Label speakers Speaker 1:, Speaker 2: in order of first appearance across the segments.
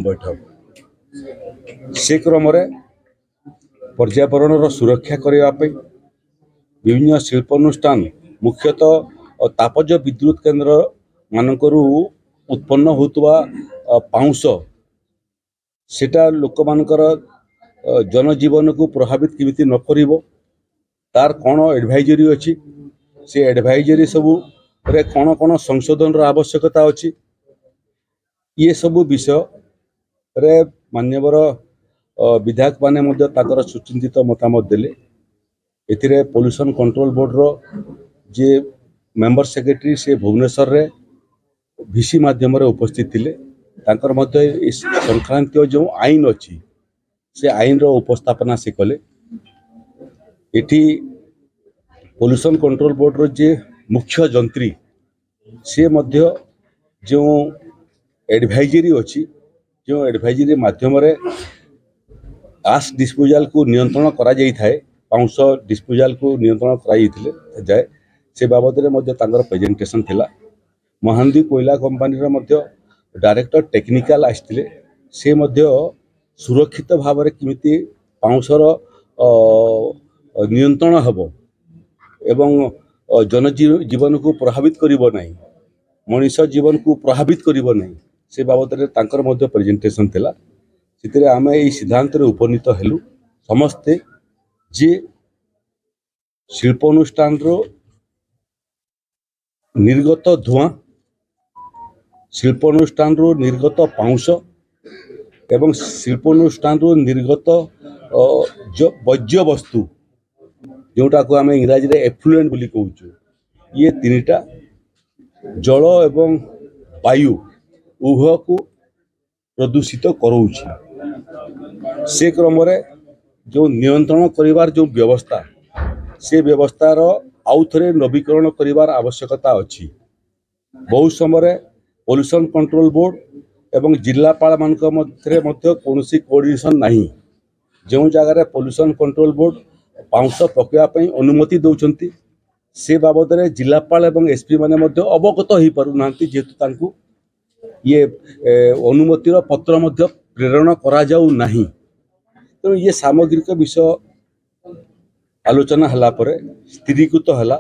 Speaker 1: बैठक से क्रम पर्यावरण सुरक्षा करने विभिन्न शिल्पानुष्ठान मुख्यतः तापज विद्युत केन्द्र मानकरू उत्पन्न होतुवा पाउंस सेटा लोक मानकर जनजीवन को प्रभावित किमिति न करिवो तार कौन एडवाइजरी अच्छी से एडवाइजरी सबू रे कौन कौन संशोधन आवश्यकता अच्छी ये सबू विषय रे मान्यवर विधायक माने ताकर सुचिंतित मतामत देले। एथिरे पोल्यूशन कंट्रोल बोर्ड रो जे मेंबर सेक्रेटरी से भुवनेश्वर रे भिसी माध्यम उपस्थित थिले तांकर मध्य इस संक्रांतीय जो आईन अच्छी से आईन रो उपस्थापना से कले। एठी पोल्यूशन कंट्रोल बोर्ड रो जे मुख्य जंत्री से मध्य जो एडवाइजरी अच्छी जो एडवाइजरी माध्यम रे आस डिस्पोजल को नियंत्रण करा जाई थाए पाउंस डिस्पोजल को नियंत्रण करा जाए से बाबद में प्रेजेंटेशन थिला। महानदी कोयला कंपनी रो डायरेक्टर टेक्निकल आसते से सुरक्षित भाव में किमिति पाउंसर नियंत्रण हबो एवं जनजीवन को प्रभावित करिवो नहीं मनीष जीवन को प्रभावित करिवो नहीं से बाबद में प्रेजेंटेशन थिला। से आम यही सिद्धांत उपनीत हेलु समस्ते जे शिल्पानुष्ठान निर्गत धुआं शिल्पानुष्ठान निर्गत पाउंस एवं शिल्पानुष्ठान निर्गत जो वर्ज्य वस्तु जोटा को आम इंग्राजी रे एफ्लुएंट बोली कहूँ ये तीनटा जल एवं वायु उभय को प्रदूषित करोछि। से क्रम जो नियंत्रण करिवार जो व्यवस्था से व्यवस्थार आउ थे नवीकरण करिवार आवश्यकता अच्छी। बहुत समय पोल्यूशन कंट्रोल बोर्ड एवं जिलापाल मान मध्य कौन कोऑर्डिनेशन नहीं जो जगार पोल्यूशन कंट्रोल बोर्ड पाउंस पकड़ापी अनुमति दौरान से बाबद में जिलापाल एवं एसपी माने अवगत हो पारना जेहेतु ये अनुमतिर पत्र मध्य प्रेरण करा जाऊ नहीं। तो ये सामग्रिक विषय आलोचना हला परे स्थिरीकृत हला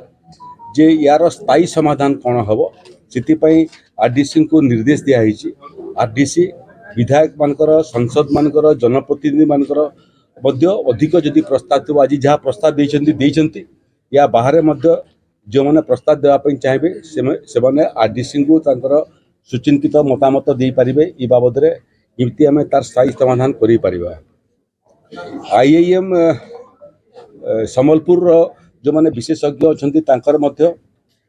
Speaker 1: जे यार स्थायी समाधान कौन हम से आरडीसी को निर्देश दिखाई। आरडीसी विधायक मानकर संसद मानकर जनप्रतिनिधि मानकर अधिक जदि प्रस्ताव थो आज जहाँ प्रस्ताव देते या बाहर जो मैंने प्रस्ताव देवाई चाहिए से आरडीसी को तांकर सुचिंतित मतामत दे पारे ये बाबद इमती आम तार स्थायी समाधान कर। आईआईएम सम्बलपुर जो मैंने विशेषज्ञ अच्छा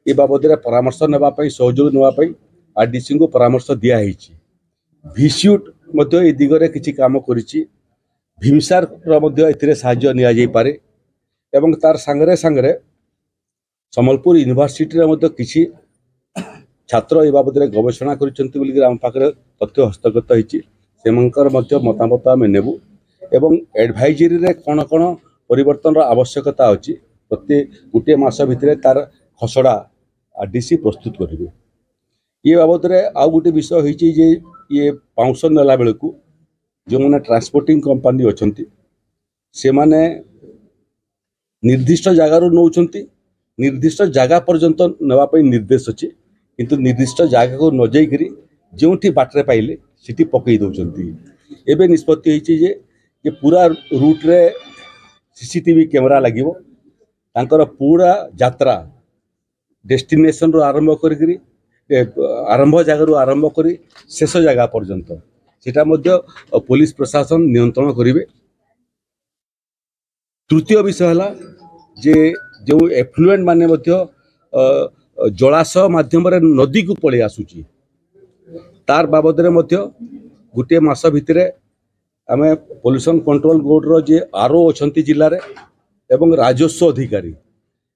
Speaker 1: ये बाबद परामर्श नापी सहयोग नापी आरडीसी को परामर्श दिखाई। भिस्यूट ए दिगरे किसी काम करिछि भीमसार साहाय्य नि पारे एवं तार सांगरे सांगरे सम्बलपुर यूनिवर्सिटी किसी छात्र ए बाबद गवेषणा कर आम पाखे तथ्य हस्तगत होती मतामत आम नेबू एवं एडवाइजरी रे कौन कौन परिवर्तन आवश्यकता अच्छी प्रत्येक गोटे मास भितर तार खसड़ा आरडीसी प्रस्तुत करेंगे। ये बाबद आउ गोटे विषय होती जे ये पाउंस नेला बेलू जो मैंने ट्रांसपोर्टिंग कंपनी अच्छा से माने निर्दिष्ट जगार नौ निर्दिष्ट जगह पर्यंत नापी निर्देश अच्छे किंतु निर्दिष्ट जगह को न जाइकरी जो बाटरे पाइले सीटी पकई दौरान एवं निष्पत्ति होती जे पूरा रूट रे सीसीटीवी कैमरा लगे तांकर पूरा यात्रा डेस्टिनेशन रो आरंभ करी आरंभ जगार आरंभ कर शेष जगह पर्यंत सेटा मध्य पुलिस प्रशासन नियंत्रण करेंगे। तृतीय विषय है जे जो एफ्लुएंट माने जलाशय माध्यम नदी को पलि आसूची तार बाबद गोटे मास भितर आम पोल्यूशन कंट्रोल बोर्ड रो जे आरओ अच्छा जिले में एवं राजस्व अधिकारी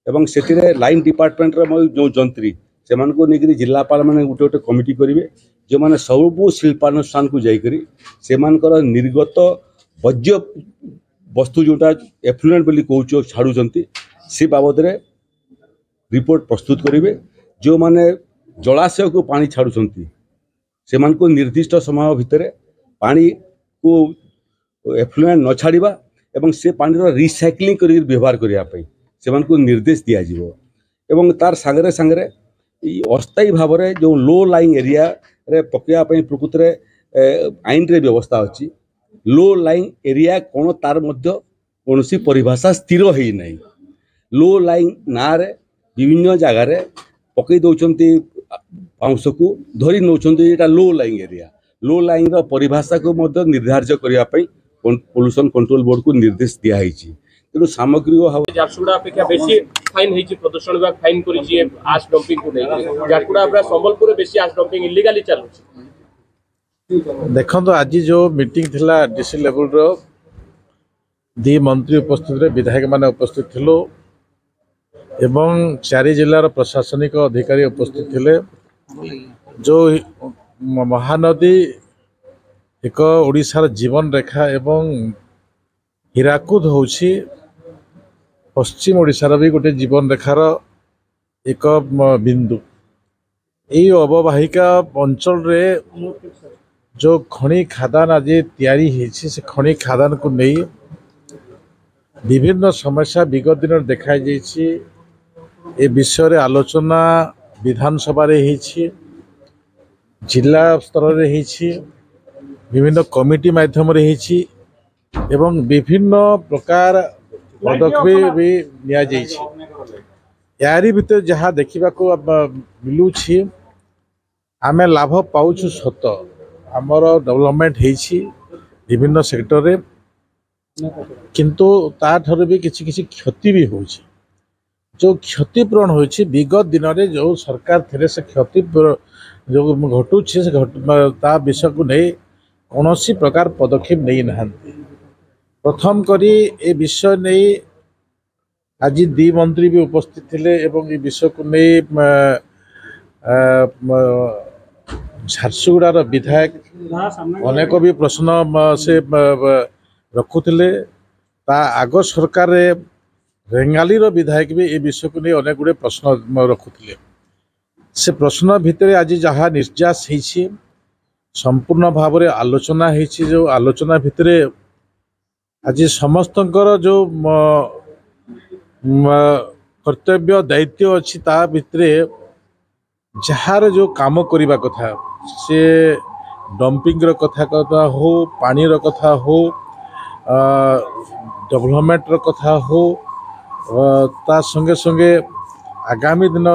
Speaker 1: एवं से लाइन डिपार्टमेंट जो जंत्री से नहीं जिलापाल मैंने गोटे गोटे कमिटी करेंगे जो मैंने सबू शिल्पानुष्ठान को जाकर से निर्गत वर्ज्य वस्तु जोटा एफ्लुएंट बोली कहूँ छाड़ुंट से बाबद रिपोर्ट प्रस्तुत करेंगे। जो मैंने जलाशय को पानी छाड़ुंट से निर्दिष्ट समय भितर पानी को एफ्लुएंट न छाड़िबा एवं से पानी रिसाइक्लिंग कर व्यवहार करने से निर्देश दिया एवं तार सांगरे सांगरे अस्थायी भाव में जो लो लाइंग एरिया रे पकड़ापी प्रकृत में आईन रे व्यवस्था अच्छी लो लाइंग एरिया कौन तार मध्य कौन सी परिभाषा स्थिर है नहीं लो लाइंग ना रे विभिन्न जगार पकई दौरान पाउंश को धरी नौकरी low lying area low lying परिभाषा को निर्धारित करने पोल्यूशन कंट्रोल बोर्ड को निर्देश दिखाई तेणु सामग्रिक भाव
Speaker 2: झारसुगुड़ा अपेक्षा बेसी फाइन होती प्रदूषण विभाग फाइन कर आश डंपिंग को लेकर झारसुगुड़ा संबलपुर बेसी आश डंपिंग इलीगली चलुची।
Speaker 3: देखो आज जो मीटिंग थिला डीसी लेवल रो दी मंत्री उपस्थित विधायक माने उपस्थित थिलो एवं 4 जिलार प्रशासनिक अधिकारी उपस्थित थिले। जो महानदी एक ओडिशार जीवन रेखा एवं हीराकुद होछि पश्चिम ओडिशार भी गोटे जीवन रेखार एक बिंदु। यही अववाहिका अंचल रे जो खनि खादान आज तैयारी होइछि से खनि खादान को नहीं विभिन्न समस्या विगत दिन देखा जाइछि। ए विषय रे आलोचना विधानसभा रे होइछि जिला स्तर रे होइछि विभिन्न कमिटी माध्यम रे होइछि एवं विभिन्न प्रकार पदक्षेप भी निया जाइछि। यारी भीतर जहाँ देखा मिलूछि आमे लाभ पाउछु सत आमर डेवलपमेंट होइछि विभिन्न सेक्टर रे किंतु ता ठारे भी किछि किछि क्षति भी होइछि। जो क्षतिपूरण होइछि विगत दिन रे जो सरकार थे से क्षति जो घटुछि से ता विषय को नहीं कौनसी प्रकार पदक्षेप नहीं नहांती। प्रथम करी ए विषय नहीं आज दी मंत्री भी उपस्थित थिले एवं ए विषय को नहीं झारसुगुड़ार विधायक अनेक भी प्रश्न से रखुले आग सरकार रेंगाली विधायक भी ए विषय को नहीं अनेक गुड़े प्रश्न रखुले। से प्रश्न भितर आज जहाँ निर्यास होइछि संपूर्ण भाव में आलोचना होइछि। जो आलोचना भितर आज समस्तंकर जो कर्तव्य दायित्व अच्छी ता भितर जार जो काम करने कथा से डंपिंग कथा हो पानी कथा हो डेवलपमेंट कथा हो ता संगे संगे आगामी दिन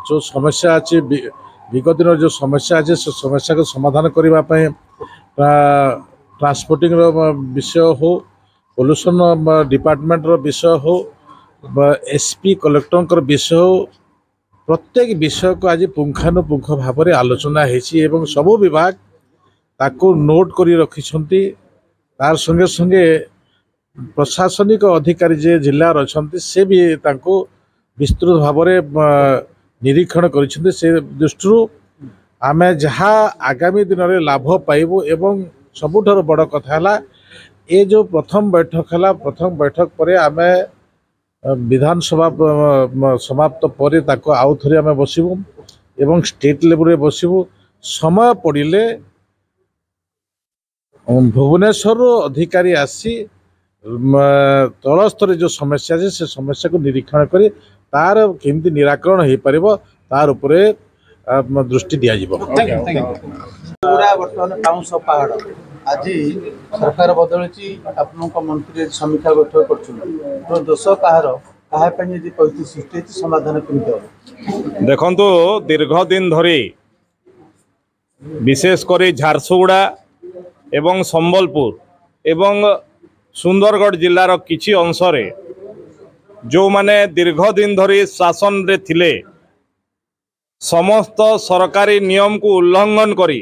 Speaker 3: जो समस्या अच्छी विगत दिन जो समस्या अच्छे से समस्या को समाधान करने ट्रांसपोर्टिंग विषय हो पोल्यूशन डिपार्टमेंट विषय हो एसपी कलेक्टर विषय हो प्रत्येक विषय को आज पुंखानुपुंख भाव में आलोचना होइछि एवं सबु विभाग ताको नोट करी रखिछंती। तार संगे संगे प्रशासनिक अधिकारी जे जिल्ला रछंती से भी ताको विस्तृत भाव में निरीक्षण करिछंती। से दृष्टि आमे जहाँ आगामी दिन में लाभ पाइबु एवं सबुठार बड़ कथा है ये जो प्रथम बैठक है प्रथम बैठक पर आमे विधानसभा समाप्त पर ताको आउ थरे आमे बसिबु एवं स्टेट लेवल बसिबु समय पड़िले भुवनेश्वर अधिकारी आसी तल स्तर जो समस्या है से समस्या को निरीक्षण करी तार केमती निराकरण हो पार तार उपरे दृष्टि दिया जिवो।
Speaker 4: पूरा वर्तमान पाउंस पहाड़ आज सरकार बदलची आपनका मंत्री समीक्षा बैठक कर तो दोष कहार कहा सृष्टि समाधान केमती
Speaker 5: देखंतु दीर्घ दिन धरी विशेष कर झारसुगुड़ा एवं संबलपुर एवं सुंदरगढ़ जिलार किछि अंश रे जो माने दीर्घ दिन धरी शासन रे थिले समस्त सरकारी नियम को उल्लंघन करी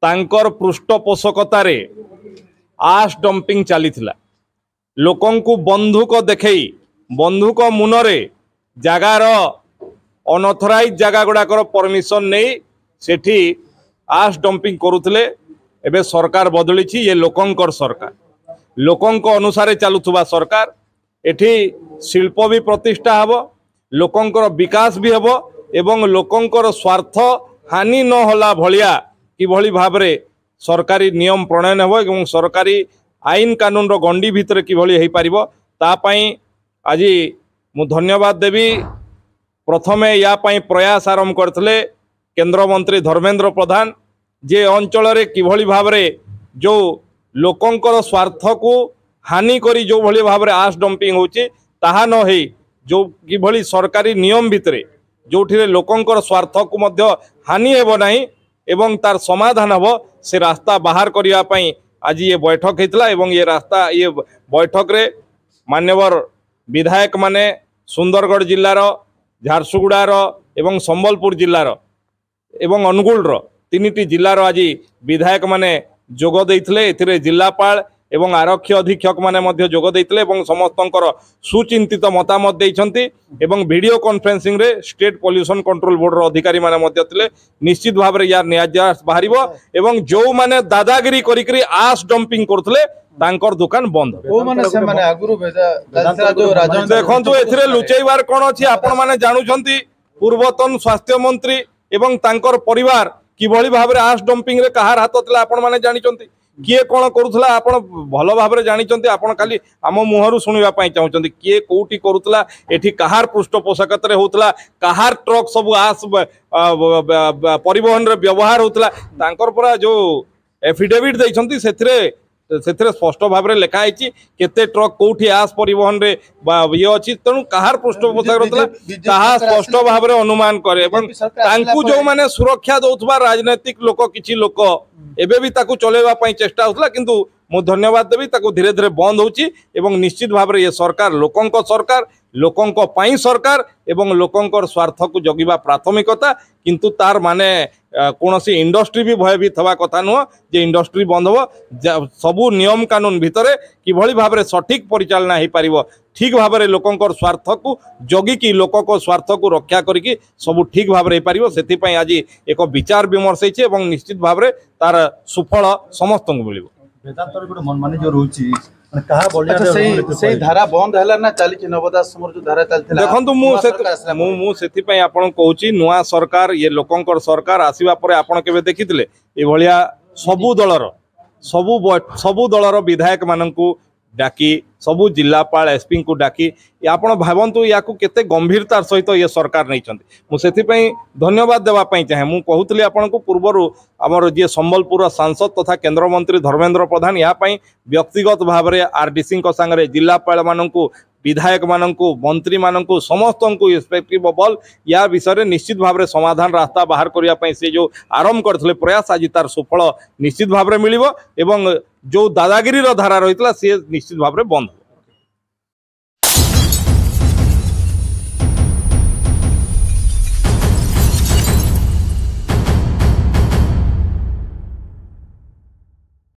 Speaker 5: तांकर पृष्ठपोषकतार आश डंपिंग चली लोकं को बंधुक देखई बंधुक मुनरे जगार अनऑथराइज जगह गुड़ाकर परमिशन नहीं सेठी आश डंपिंग करुले। एबे सरकार बदली ये लोकंकर सरकार लोकंक अनुसार चलुवा सरकार एठी शिल्प भी प्रतिष्ठा हब लोकंकर विकास भी हब एवं लोकंकर स्वार्थ हानि न होला भलिया कि भली भाबरे सरकारी नियम प्रणयन हो एवं सरकारी आईन कानून रो गंडी भितर किभली हो पारिबो ता पई आज मु धन्यवाद देवी। प्रथमे या पई प्रयास आरंभ करथिले केंद्र मंत्री धर्मेंद्र प्रधान जे अंचल रे किभली भाबरे जो लोकंकर स्वार्थ को हानि करी जो भली भाबरे आश डंपिंग होची ताहा न हे जो किभली सरकारी नियम भितरे जोठिरे लोकंकर स्वार्थ को मध्य हानि हेबो नाही एवं तार समाधान हबो से रास्ता बाहर करिया पई आज ये बैठक हेतला एवं ये रास्ता ये बैठक रे मान्यवर विधायक माने सुंदरगढ़ जिल्लार झारसुगुड़ार एवं संबलपुर जिल्लार एवं अनुगुल तीनिटी जिल्लार आज विधायक माने जोग देइथिले एथिरे जिल्लापाल एवं आरक्षी अधीक्षक माने मध्य जोग देइथिले एवं समस्तंकर सुचिंतित मतामत देइछंती एवं वीडियो कॉन्फ्रेंसिंग रे स्टेट पॉल्यूशन कंट्रोल बोर्ड रो अधिकारी माने मध्य थिले। निश्चित भाव रे यार न्याय बाहरिबो एवं जो माने दादागिरी करिकरी आस डंपिंग करथले तांकर दुकान बंद
Speaker 4: ओ माने से माने आगुरु बेदा जो राजन
Speaker 5: देखंतु एथिरे लुचैवार कोन अछि आपण माने जानुछंती पूर्वतन स्वास्थ्य मंत्री एवं तांकर परिवार किभली भाव रे आस डंपिंग रे कहार हाथ थिला आपण माने जानिछंती किए कौन करूला आपण भल भाव में जानी आपण खाली आम मुहर शुणा चाहते किए कौटी करूला एठी कहार पृष्ठपोषकत होता कहार ट्रक सब आस परिवहन रे व्यवहार होता तांकर पूरा जो एफिडेविट देइछंती सेथिरे स्पष्ट भाव में लिखाई केते ट्रक कौटी आस परिवहन रे ये अच्छी तेणु कहार पृष्ठपोषक होता ताहा स्पष्ट भाव में अनुमान करे एवं तांकु जो माने सुरक्षा दौथबा राजनैतिक लोक किछि लोक एबे भी ताकू चलेबा पई चेष्टा होतला किंतु मु धन्यवाद देवी ताकू धीरे धीरे बंद होची एवं निश्चित भाव में ये सरकार लोकंक पई सरकार एवं लोकंकर स्वार्थ को जगिबा प्राथमिकता किंतु तार माने कोनोसी इंडस्ट्री भी भयभीत हवा कथा नुह जे इंडस्ट्री बंद हो सबू नियम कानून भितरे किभली भाव में सठिक परिचालना हो पारिबो ठीक भाव में लोकंकर स्वार्थ को जगिकी लोक स्वार्थ को रक्षा करिकी सबू ठीक भाव में हो सेति पई आज एक विचार विमर्श होइछे एवं निश्चित भाव में तार सुफल समस्त को मिलिबो।
Speaker 6: वेदांतर गोटे मनमानी जो रोची माने कहा बोलिया
Speaker 4: से धारा बंद हला ना चली नवदास समर जो धारा चलथिला
Speaker 5: देखंतु मु सेति पई आपन कहूची नुआ सरकार ये लोकंकर सरकार आसीबा परे आपन केबे देखिथिले ए भलिया सबु दलर विधायक माननकु डाकी सबु जिलापाल एसपी को डाकी आपण भावंतु या केते गंभीरतार सहित ये सरकार नहीं मुझे धन्यवाद देवाई चाहे मुझे कहूली आपण को पूर्वर आमर जी संबलपुर सांसद तथा केंद्र मंत्री धर्मेंद्र प्रधान यापाई व्यक्तिगत भाव में आरडीसी सांगे जिलापाल मानू विधायक मानू मंत्री मानू समस्त को रिस्पेक्टिव बल या विषय निश्चित भाव में समाधान रास्ता बाहर करने से जो आरंभ करते प्रयास आज तार सुफल निश्चित भाव में मिलिबो एवं जो दादागिरी धारा रही सी निश्चित भाव में बंद।